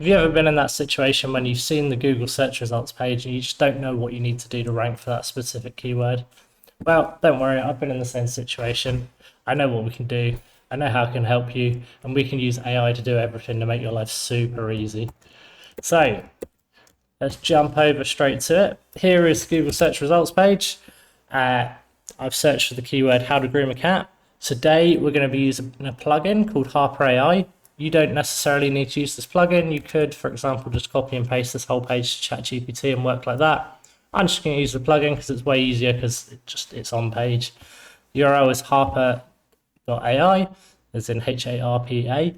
Have you ever been in that situation when you've seen the Google search results page and you just don't know what you need to do to rank for that specific keyword? Well, don't worry, I've been in the same situation. I know what we can do, I know how I can help you, and we can use AI to do everything to make your life super easy. So, let's jump over straight to it. Here is the Google search results page. I've searched for the keyword how to groom a cat. Today, we're going to be using a plugin called Harpa.ai. You don't necessarily need to use this plugin. You could, for example, just copy and paste this whole page to ChatGPT and work like that. I'm just going to use the plugin because it's way easier because it's on page. URL is harpa.ai, as in HARPA.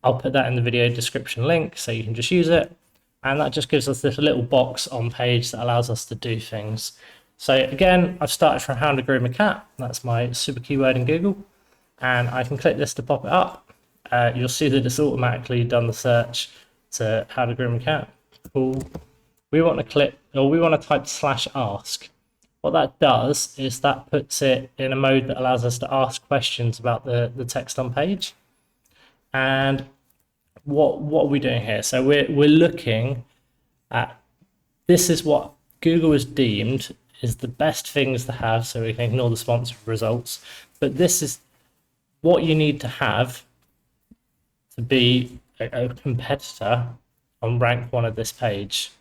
I'll put that in the video description link so you can just use it. And that just gives us this little box on page that allows us to do things. So again, I've started from how to groom a cat. That's my super keyword in Google. And I can click this to pop it up. You'll see that it's automatically done the search to how to groom a cat. Cool. We want to type /ask. What that does is that puts it in a mode that allows us to ask questions about the text on page. And what are we doing here? So we're looking at, this is what Google has deemed is the best things to have, so we can ignore the sponsored results. But this is what you need to have to be a competitor on rank 1 of this page.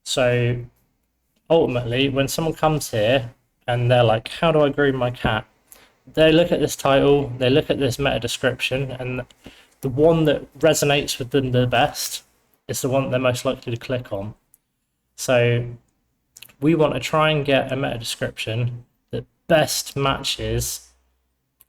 So ultimately, when someone comes here and they're like, how do I groom my cat? They look at this title, they look at this meta description, and the one that resonates with them the best is the one that they're most likely to click on. So we want to try and get a meta description that best matches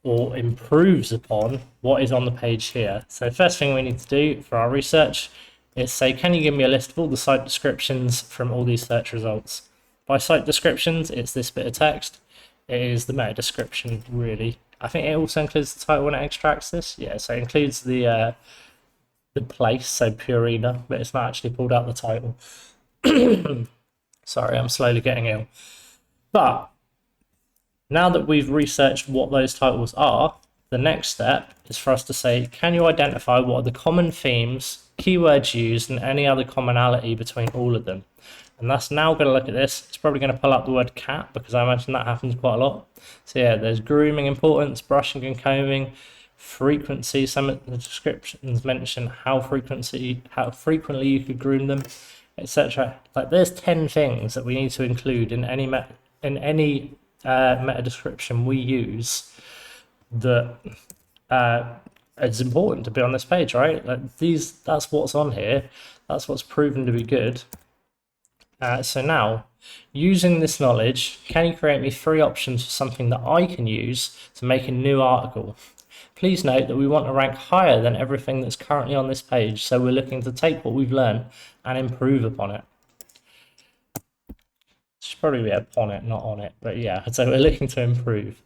or improves upon what is on the page here. So the first thing we need to do for our research is say, can you give me a list of all the site descriptions from all these search results? By site descriptions, it's this bit of text. It is the meta description, really. I think it also includes the title when it extracts this. Yeah, so it includes the place, so Purina, but it's not actually pulled out the title. Sorry, I'm slowly getting ill. But now that we've researched what those titles are, the next step is for us to say, can you identify what are the common themes, keywords used, and any other commonality between all of them? And that's now going to look at this. It's probably going to pull up the word cat because I imagine that happens quite a lot. So yeah, there's grooming importance, brushing and combing, frequency. Some of the descriptions mention how frequently you could groom them, etc. Like there's 10 things that we need to include in any meta description we use that it's important to be on this page, right? Like that's what's on here. That's what's proven to be good. So now, using this knowledge, can you create me 3 options for something that I can use to make a new article? Please note that we want to rank higher than everything that's currently on this page, so we're looking to take what we've learned and improve upon it. Should probably be upon it, not on it, but yeah, so we're looking to improve.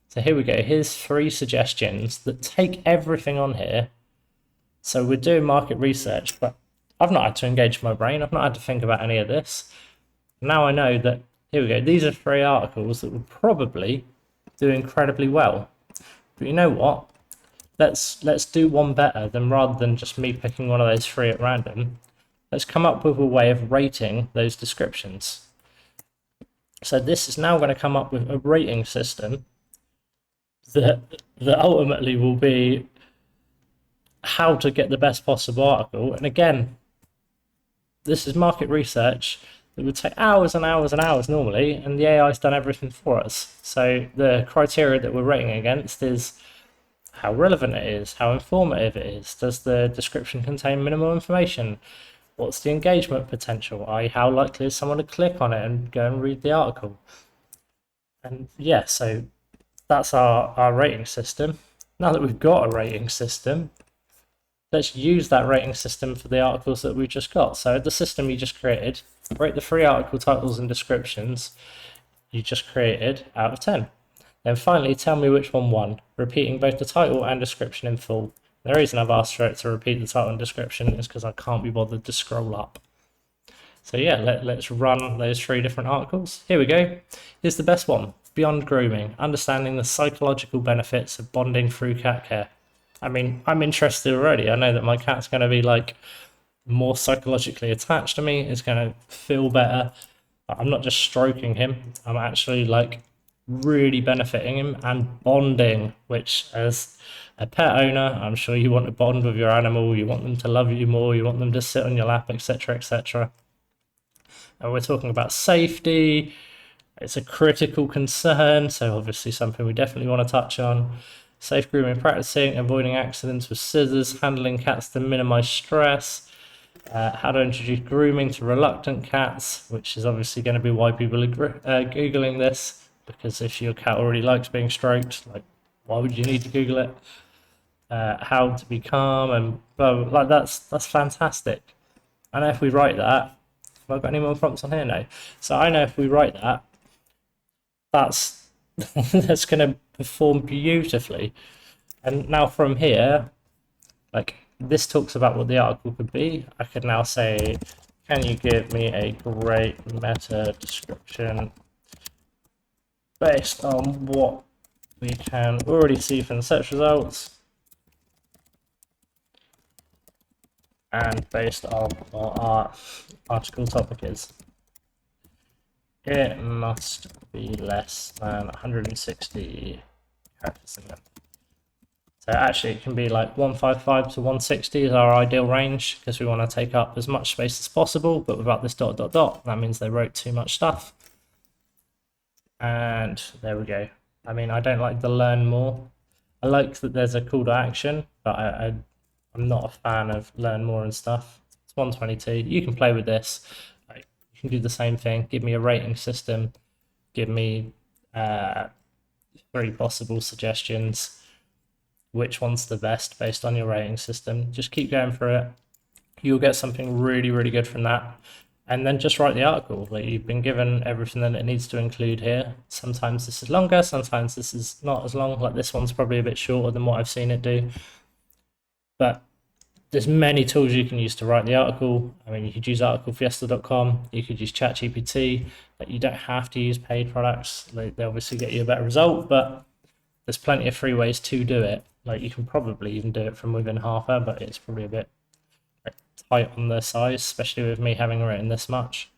So here we go, here's 3 suggestions that take everything on here. So we're doing market research, but I've not had to engage my brain. I've not had to think about any of this. Now I know that, here we go, these are 3 articles that would probably do incredibly well. But you know what? Let's do one better than rather than just me picking one of those 3 at random. Let's come up with a way of rating those descriptions. So this is now going to come up with a rating system that ultimately will be how to get the best possible article. And again, this is market research that would take hours and hours and hours normally, and the AI's done everything for us. So the criteria that we're rating against is how relevant it is, how informative it is, does the description contain minimal information, what's the engagement potential, i.e. how likely is someone to click on it and go and read the article. And yeah, so that's our rating system. Now that we've got a rating system, let's use that rating system for the articles that we've just got. So the system you just created, rate the 3 article titles and descriptions you just created out of 10. Then finally, tell me which one won, repeating both the title and description in full. The reason I've asked for it to repeat the title and description is because I can't be bothered to scroll up. So yeah, let's run those 3 different articles. Here we go. Here's the best one. Beyond grooming, understanding the psychological benefits of bonding through cat care. I mean, I'm interested already. I know that my cat's going to be like more psychologically attached to me, is going to feel better. I'm not just stroking him, I'm actually like really benefiting him and bonding, which as a pet owner, I'm sure you want to bond with your animal, you want them to love you more, you want them to sit on your lap, etc., etc. And we're talking about safety. It's a critical concern, so obviously something we definitely want to touch on. Safe grooming practicing, avoiding accidents with scissors, handling cats to minimize stress, how to introduce grooming to reluctant cats, which is obviously going to be why people are Googling this, because if your cat already likes being stroked, like, why would you need to Google it? How to be calm, and like that's fantastic. I know if we write that, have I got any more prompts on here? No. So I know if we write that, that's that's going to perform beautifully. And now from here, like, this talks about what the article could be. I could now say, can you give me a great meta description based on what we can already see from the search results and based on what our article topic is. It must be less than 160 characters in length. So actually it can be like 155 to 160 is our ideal range, because we want to take up as much space as possible, but without this ... that means they wrote too much stuff. And there we go. I mean, I don't like the learn more. I like that there's a call to action, but I'm not a fan of learn more and stuff. It's 122. You can play with this. Like, you can do the same thing. Give me a rating system. Give me 3 possible suggestions. Which one's the best based on your rating system? Just keep going through it. You'll get something really, really good from that. And then just write the article. Like, you've been given everything that it needs to include here. Sometimes this is longer, sometimes this is not as long. Like, this one's probably a bit shorter than what I've seen it do. But there's many tools you can use to write the article. I mean, you could use articlefiesta.com, you could use ChatGPT. Like, you don't have to use paid products. They obviously get you a better result, but there's plenty of free ways to do it. Like, you can probably even do it from within half hour, but it's probably a bit tight on the size, especially with me having written this much.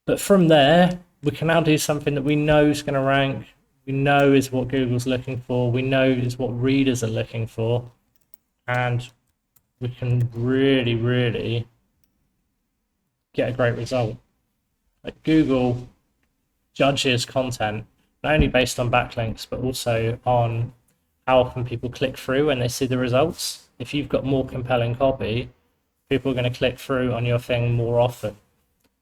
But from there, we can now do something that we know is going to rank, we know is what Google's looking for, we know is what readers are looking for, and we can really, really get a great result. Like, Google judges content not only based on backlinks, but also on how often people click through when they see the results. If you've got more compelling copy, people are going to click through on your thing more often.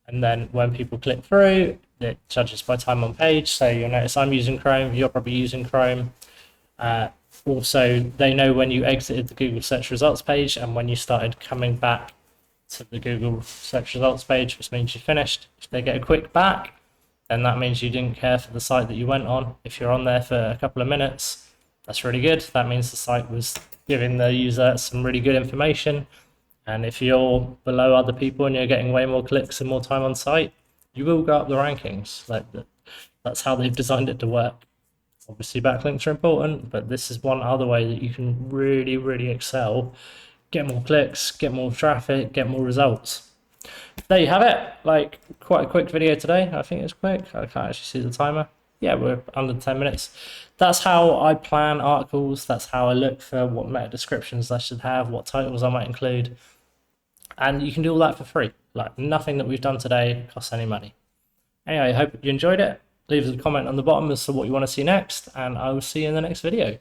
And then when people click through, it judges by time on page. So you'll notice I'm using Chrome, you're probably using Chrome. Also, they know when you exited the Google search results page and when you started coming back to the Google search results page, which means you finished. If they get a quick back, then that means you didn't care for the site that you went on. If you're on there for a couple of minutes, that's really good. That means the site was giving the user some really good information. And if you're below other people and you're getting way more clicks and more time on site, you will go up the rankings. Like, that's how they've designed it to work. Obviously, backlinks are important, but this is one other way that you can really, really excel, get more clicks, get more traffic, get more results. There you have it. Like, quite a quick video today. I think it's quick. I can't actually see the timer. Yeah, we're under 10 minutes. That's how I plan articles. That's how I look for what meta descriptions I should have, what titles I might include. And you can do all that for free. Like, nothing that we've done today costs any money. Anyway, I hope you enjoyed it. Leave us a comment on the bottom as to what you want to see next, and I will see you in the next video.